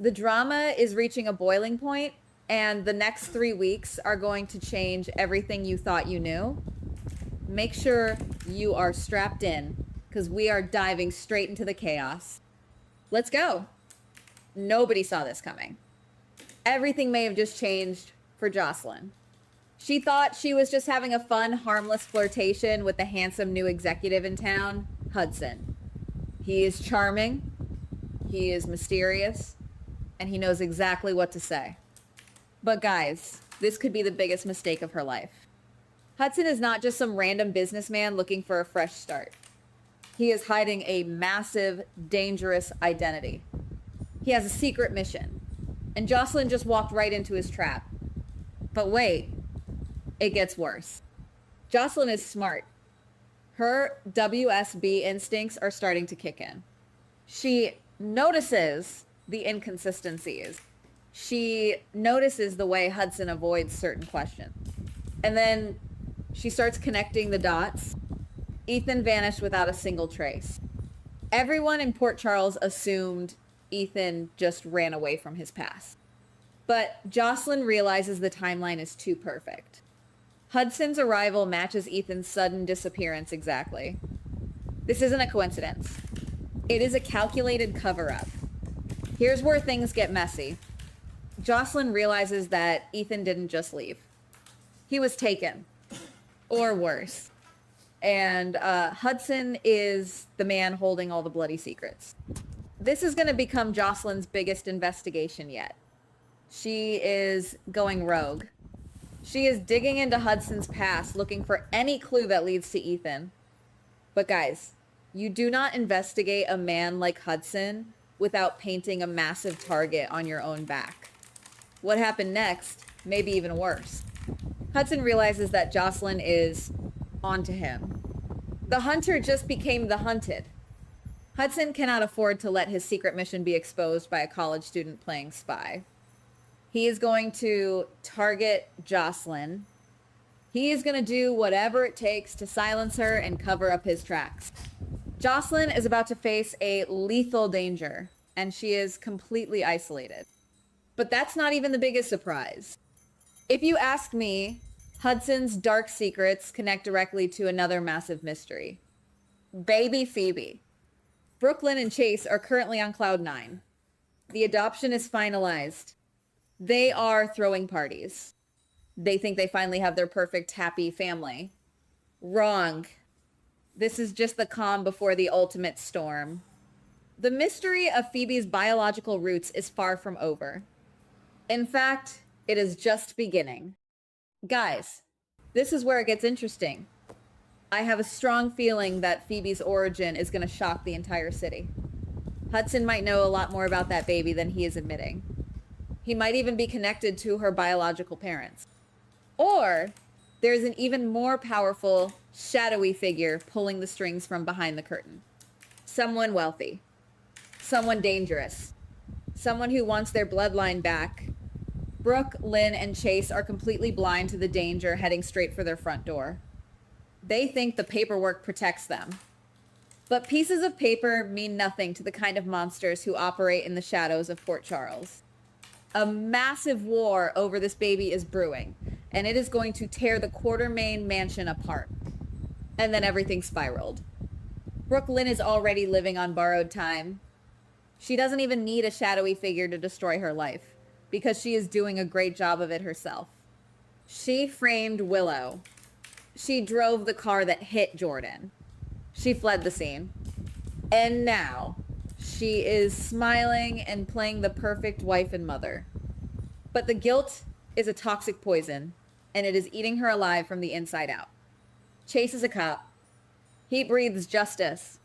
The drama is reaching a boiling point, and the next 3 weeks are going to change everything you thought you knew. Make sure you are strapped in, because we are diving straight into the chaos. Let's go. Nobody saw this coming. Everything may have just changed for Jocelyn. She thought she was just having a fun, harmless flirtation with the handsome new executive in town, Hudson. He is charming, he is mysterious, and he knows exactly what to say. But guys, this could be the biggest mistake of her life. Hudson is not just some random businessman looking for a fresh start. He is hiding a massive, dangerous identity. He has a secret mission, and Jocelyn just walked right into his trap. But wait, it gets worse. Jocelyn is smart. Her WSB instincts are starting to kick in. She notices the inconsistencies. She notices the way Hudson avoids certain questions. And then she starts connecting the dots. Ethan vanished without a single trace. Everyone in Port Charles assumed Ethan just ran away from his past. But Jocelyn realizes the timeline is too perfect. Hudson's arrival matches Ethan's sudden disappearance exactly. This isn't a coincidence. It is a calculated cover-up. Here's where things get messy. Jocelyn realizes that Ethan didn't just leave. He was taken. Or worse. And Hudson is the man holding all the bloody secrets. This is going to become Jocelyn's biggest investigation yet. She is going rogue. She is digging into Hudson's past, looking for any clue that leads to Ethan. But guys, you do not investigate a man like Hudson without painting a massive target on your own back. What happened next may be even worse. Hudson realizes that Jocelyn is onto him. The hunter just became the hunted. Hudson cannot afford to let his secret mission be exposed by a college student playing spy. He is going to target Jocelyn. He is going to do whatever it takes to silence her and cover up his tracks. Jocelyn is about to face a lethal danger, and she is completely isolated. But that's not even the biggest surprise. If you ask me, Hudson's dark secrets connect directly to another massive mystery. Baby Phoebe. Brooklyn and Chase are currently on cloud 9. The adoption is finalized. They are throwing parties. They think they finally have their perfect, happy family. Wrong. This is just the calm before the ultimate storm. The mystery of Phoebe's biological roots is far from over. In fact, it is just beginning. Guys, this is where it gets interesting. I have a strong feeling that Phoebe's origin is going to shock the entire city. Hudson might know a lot more about that baby than he is admitting. He might even be connected to her biological parents. Or there's an even more powerful, shadowy figure pulling the strings from behind the curtain. Someone wealthy. Someone dangerous. Someone who wants their bloodline back. Brooke, Lynn, and Chase are completely blind to the danger heading straight for their front door. They think the paperwork protects them. But pieces of paper mean nothing to the kind of monsters who operate in the shadows of Port Charles. A massive war over this baby is brewing, and it is going to tear the Quartermain mansion apart. And then everything spiraled. Brooke Lynn is already living on borrowed time. She doesn't even need a shadowy figure to destroy her life, because she is doing a great job of it herself. She framed Willow. She drove the car that hit Jordan. She fled the scene. And now, she is smiling and playing the perfect wife and mother. But the guilt is a toxic poison, and it is eating her alive from the inside out. Chase is a cop. He breathes justice.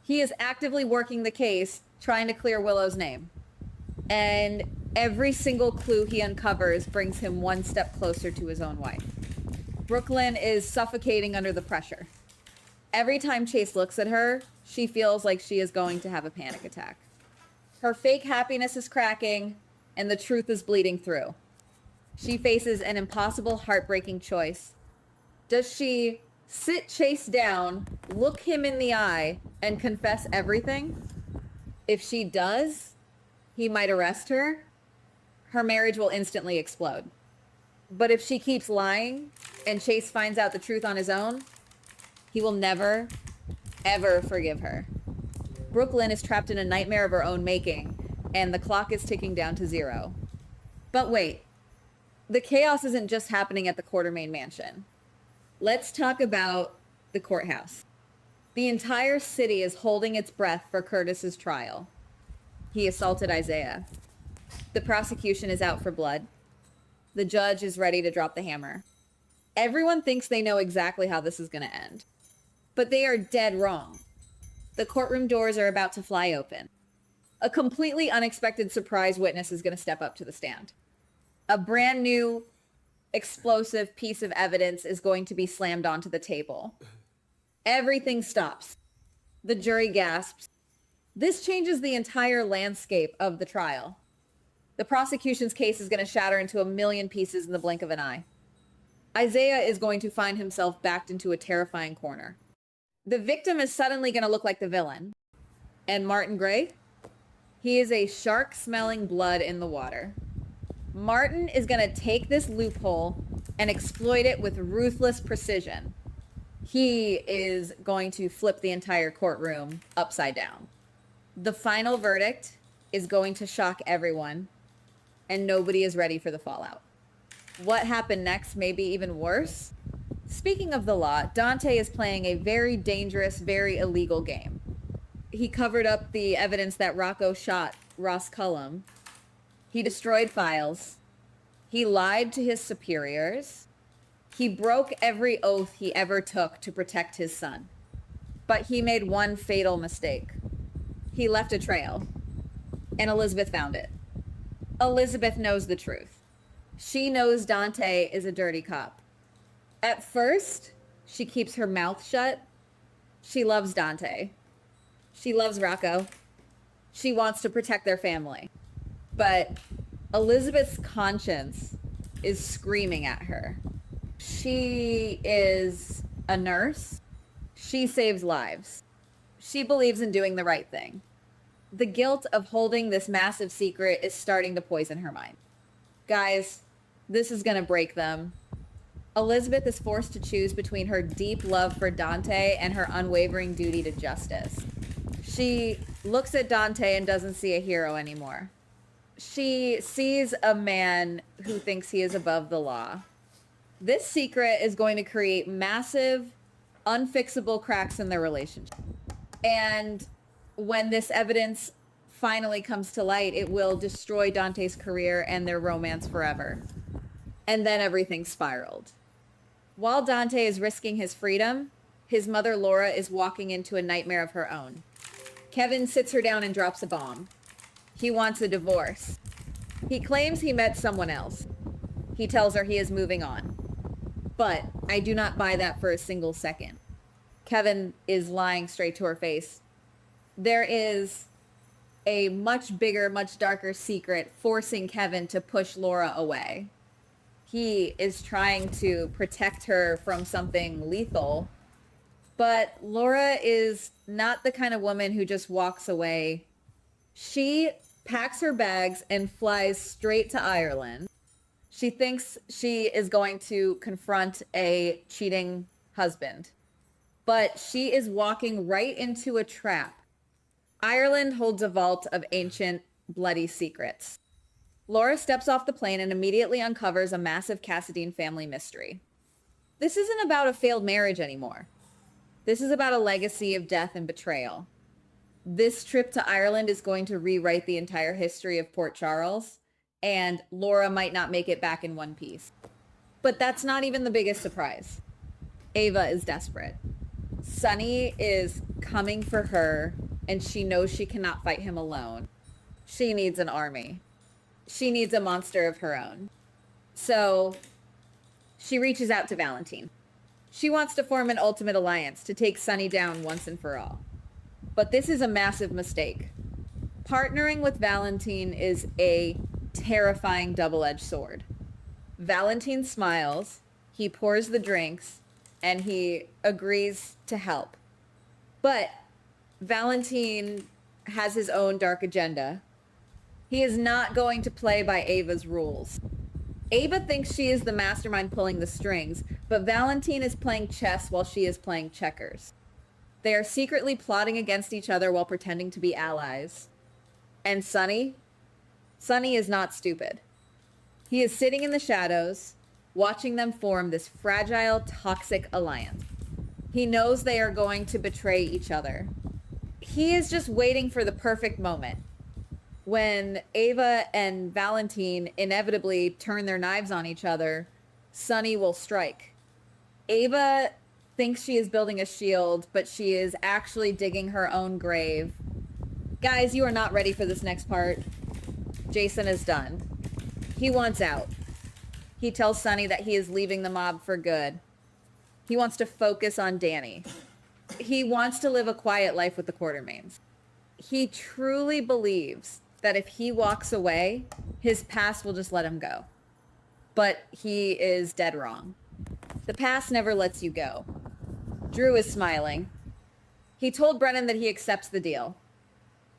He is actively working the case, trying to clear Willow's name. And every single clue he uncovers brings him one step closer to his own wife. Brooklyn is suffocating under the pressure. Every time Chase looks at her, she feels like she is going to have a panic attack. Her fake happiness is cracking, and the truth is bleeding through. She faces an impossible, heartbreaking choice. Does she sit Chase down, look him in the eye, and confess everything? If she does, he might arrest her. Her marriage will instantly explode. But if she keeps lying and Chase finds out the truth on his own, he will never, ever forgive her. Brooklyn is trapped in a nightmare of her own making, and the clock is ticking down to 0. But wait, the chaos isn't just happening at the Quartermain mansion. Let's talk about the courthouse. The entire city is holding its breath for Curtis's trial. He assaulted Isaiah. The prosecution is out for blood. The judge is ready to drop the hammer. Everyone thinks they know exactly how this is going to end. But they are dead wrong. The courtroom doors are about to fly open. A completely unexpected surprise witness is going to step up to the stand. A brand new, explosive piece of evidence is going to be slammed onto the table. Everything stops. The jury gasps. This changes the entire landscape of the trial. The prosecution's case is going to shatter into a million pieces in the blink of an eye. Isaiah is going to find himself backed into a terrifying corner. The victim is suddenly going to look like the villain. And Martin Gray? He is a shark smelling blood in the water. Martin is going to take this loophole and exploit it with ruthless precision. He is going to flip the entire courtroom upside down. The final verdict is going to shock everyone, and nobody is ready for the fallout. What happened next may be even worse. Speaking of the law, Dante is playing a very dangerous, very illegal game. He covered up the evidence that Rocco shot Ross Cullum. He destroyed files. He lied to his superiors. He broke every oath he ever took to protect his son. But he made one fatal mistake. He left a trail, and Elizabeth found it. Elizabeth knows the truth. She knows Dante is a dirty cop. At first, she keeps her mouth shut. She loves Dante. She loves Rocco. She wants to protect their family. But Elizabeth's conscience is screaming at her. She is a nurse. She saves lives. She believes in doing the right thing. The guilt of holding this massive secret is starting to poison her mind. Guys, this is going to break them. Elizabeth is forced to choose between her deep love for Dante and her unwavering duty to justice. She looks at Dante and doesn't see a hero anymore. She sees a man who thinks he is above the law. This secret is going to create massive, unfixable cracks in their relationship. And when this evidence finally comes to light, it will destroy Dante's career and their romance forever. And then everything spiraled. While Dante is risking his freedom, his mother Laura is walking into a nightmare of her own. Kevin sits her down and drops a bomb. He wants a divorce. He claims he met someone else. He tells her he is moving on. But I do not buy that for a single second. Kevin is lying straight to her face. There is a much bigger, much darker secret forcing Kevin to push Laura away. He is trying to protect her from something lethal. But Laura is not the kind of woman who just walks away. She packs her bags and flies straight to Ireland. She thinks she is going to confront a cheating husband. But she is walking right into a trap. Ireland holds a vault of ancient, bloody secrets. Laura steps off the plane and immediately uncovers a massive Cassadine family mystery. This isn't about a failed marriage anymore. This is about a legacy of death and betrayal. This trip to Ireland is going to rewrite the entire history of Port Charles, and Laura might not make it back in one piece. But that's not even the biggest surprise. Ava is desperate. Sonny is coming for her, and she knows she cannot fight him alone. She needs an army. She needs a monster of her own. So she reaches out to Valentine. She wants to form an ultimate alliance to take Sonny down once and for all. But this is a massive mistake. Partnering with Valentine is a terrifying double-edged sword. Valentine smiles, he pours the drinks, and he agrees to help. But Valentine has his own dark agenda. He is not going to play by Ava's rules. Ava thinks she is the mastermind pulling the strings, but Valentine is playing chess while she is playing checkers. They are secretly plotting against each other while pretending to be allies. And Sonny? Sonny is not stupid. He is sitting in the shadows, watching them form this fragile, toxic alliance. He knows they are going to betray each other. He is just waiting for the perfect moment. When Ava and Valentine inevitably turn their knives on each other, Sonny will strike. Ava thinks she is building a shield, but she is actually digging her own grave. Guys, you are not ready for this next part. Jason is done. He wants out. He tells Sonny that he is leaving the mob for good. He wants to focus on Danny. He wants to live a quiet life with the Quartermains. He truly believes that if he walks away, his past will just let him go. But he is dead wrong. The past never lets you go. Drew is smiling. He told Brennan that he accepts the deal.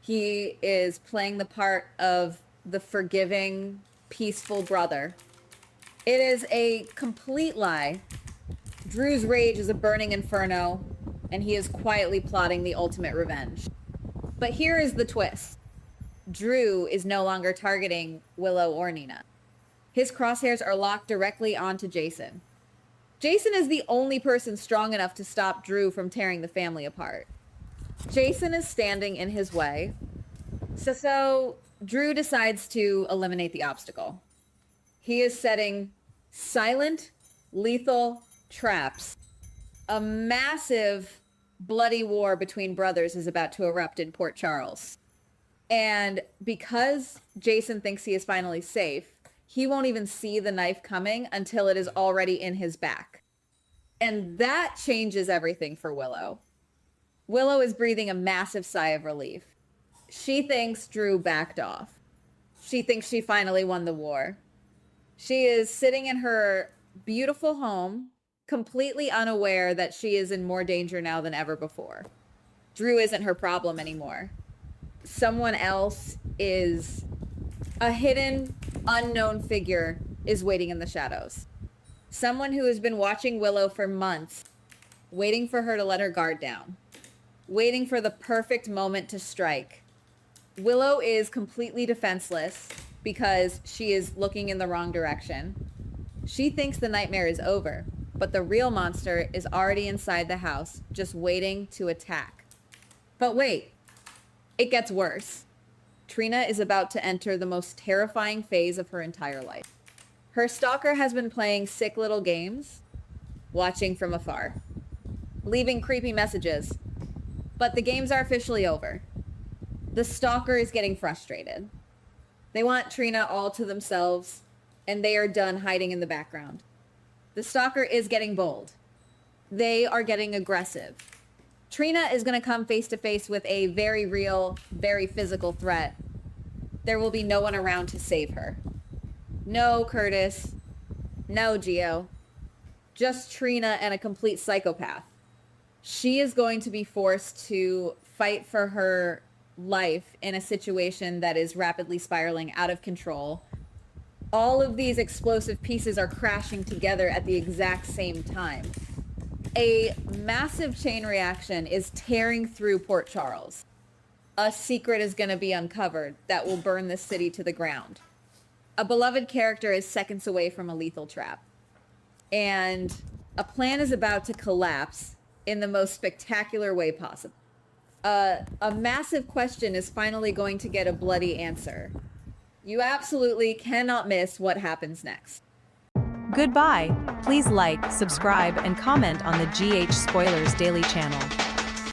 He is playing the part of the forgiving, peaceful brother. It is a complete lie. Drew's rage is a burning inferno, and he is quietly plotting the ultimate revenge. But here is the twist. Drew is no longer targeting Willow or Nina. His crosshairs are locked directly onto Jason. Jason is the only person strong enough to stop Drew from tearing the family apart. Jason is standing in his way. So Drew decides to eliminate the obstacle. He is setting silent, lethal traps. A massive, bloody war between brothers is about to erupt in Port Charles. And because Jason thinks he is finally safe, he won't even see the knife coming until it is already in his back. And that changes everything for Willow. Willow is breathing a massive sigh of relief. She thinks Drew backed off. She thinks she finally won the war. She is sitting in her beautiful home, completely unaware that she is in more danger now than ever before. Drew isn't her problem anymore. Someone else is a hidden, unknown figure is waiting in the shadows. Someone who has been watching Willow for months, waiting for her to let her guard down, waiting for the perfect moment to strike. Willow is completely defenseless because she is looking in the wrong direction. She thinks the nightmare is over, but the real monster is already inside the house, just waiting to attack. But wait. It gets worse. Trina is about to enter the most terrifying phase of her entire life. Her stalker has been playing sick little games, watching from afar, leaving creepy messages. But the games are officially over. The stalker is getting frustrated. They want Trina all to themselves, and they are done hiding in the background. The stalker is getting bold. They are getting aggressive. Trina is going to come face to face with a very real, very physical threat. There will be no one around to save her. No Curtis. No Gio. Just Trina and a complete psychopath. She is going to be forced to fight for her life in a situation that is rapidly spiraling out of control. All of these explosive pieces are crashing together at the exact same time. A massive chain reaction is tearing through Port Charles. A secret is going to be uncovered that will burn this city to the ground. A beloved character is seconds away from a lethal trap. And a plan is about to collapse in the most spectacular way possible. A massive question is finally going to get a bloody answer. You absolutely cannot miss what happens next. Goodbye. Please like, subscribe, and comment on the GH Spoilers Daily channel.